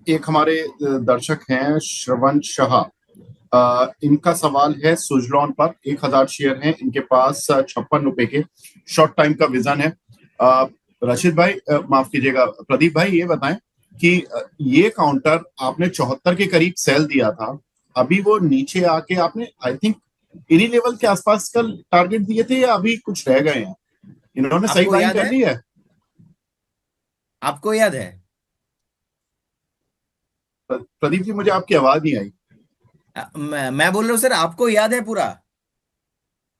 एक हमारे दर्शक हैं श्रवण शाह। इनका सवाल है सुजलॉन पर। 1000 शेयर हैं इनके पास, 56 रुपए के शॉर्ट टाइम का विजन है। रशीद भाई, माफ कीजिएगा प्रदीप भाई, ये बताएं कि ये काउंटर आपने 74 के करीब सेल दिया था, अभी वो नीचे आके आपने आई थिंक इन्हीं लेवल के आसपास का टारगेट दिए थे या अभी कुछ रह गए हैं? इन्होंने सही आपको बाइंग याद कर है? ली है? आपको याद है? प्रदीप जी, मुझे आपकी आवाज नहीं आई। मैं बोल रहा हूँ सर, आपको याद है पूरा?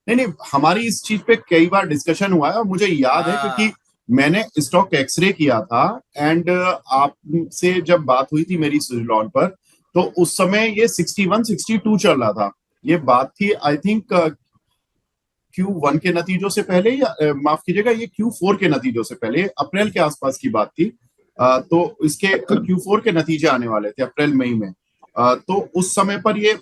नहीं नहीं, हमारी इस चीज पे कई बार डिस्कशन हुआ है और मुझे याद है क्योंकि हाँ। मैंने स्टॉक एक्सरे किया था। एंड आपसे जब बात हुई थी मेरी सुजलॉन पर, तो उस समय ये 61 62 चल रहा था। ये बात थी आई थिंक Q1 के नतीजों से पहले, या माफ कीजिएगा, ये Q4 के नतीजों से पहले, अप्रैल के आसपास की बात थी। तो इसके Q4 के नतीजे आने वाले थे अप्रैल मई में। तो उस समय पर ये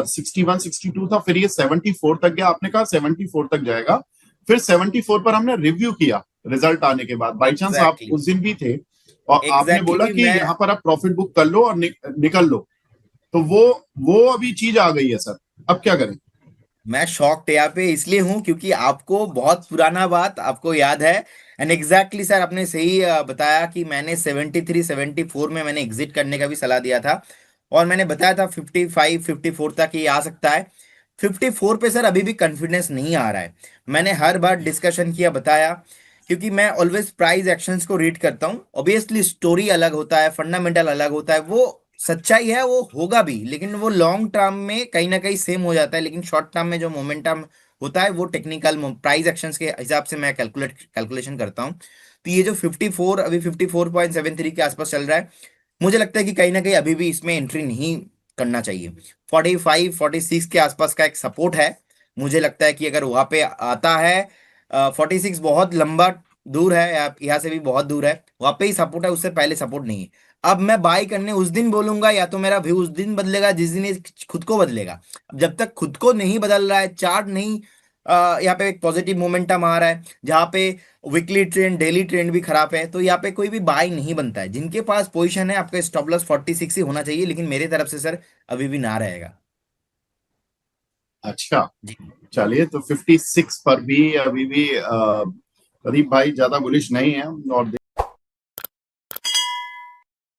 61 62 था, फिर ये 74 तक गया। आपने कहा 74 तक जाएगा, फिर 74 पर हमने रिव्यू किया रिजल्ट आने के बाद। बाई चांस आप एग्जैक्टली उस दिन भी थे और आपने बोला एग्जैक्टली कि मैं यहाँ पर आप प्रॉफिट बुक कर लो और निकल लो। तो वो अभी चीज आ गई है सर, अब क्या करें? मैं शॉक्ड यहाँ पे इसलिए हूँ क्योंकि आपको बहुत पुराना बात आपको याद है। एंड एग्जैक्टली सर, आपने सही बताया कि मैंने 73 74 में मैंने एग्जिट करने का भी सलाह दिया था। और मैंने बताया था 55 54 तक ये आ सकता है। 54 पे सर अभी भी कॉन्फिडेंस नहीं आ रहा है। मैंने हर बार डिस्कशन किया, बताया, क्योंकि मैं ऑलवेज प्राइस एक्शंस को रीड करता हूँ। ऑब्वियसली स्टोरी अलग होता है, फंडामेंटल अलग होता है, वो सच्चाई है, वो होगा भी, लेकिन वो लॉन्ग टर्म में कहीं ना कहीं सेम हो जाता है, लेकिन शॉर्ट टर्म में जो मोमेंटम होता है वो टेक्निकल प्राइस एक्शंस के हिसाब से मैं कैलकुलेशन करता हूँ। तो ये जो 54 अभी 54.73 के आसपास चल रहा है, मुझे लगता है कि कहीं ना कहीं अभी भी इसमें एंट्री नहीं करना चाहिए। 45 46 के आसपास का एक सपोर्ट है। मुझे लगता है कि अगर वहां पे आता है, 46 बहुत लंबा दूर है, आप यहाँ से भी बहुत दूर है, वहां पे ही सपोर्ट है, उससे पहले सपोर्ट नहीं है। अब मैं बाई करने उस दिन बोलूंगा या तो मेरा व्यू उस दिन बदलेगा जिस दिन ये खुद को बदलेगा। अब जब तक खुद को नहीं बदल रहा है, चार्ट नहीं, यहाँ पे एक पॉजिटिव मोमेंटम आ रहा है जहाँ पे वीकली ट्रेंड डेली ट्रेंड भी खराब है, तो यहाँ पे कोई भी बाई नहीं बनता है। जिनके पास पोजीशन है, आपका स्टॉप लॉस 46 ही होना चाहिए, लेकिन मेरे तरफ से सर अभी भी ना रहेगा। अच्छा, जी। चलिए, तो 56 पर भी अभी भी प्रदीप भाई ज्यादा बुलिश नहीं है। और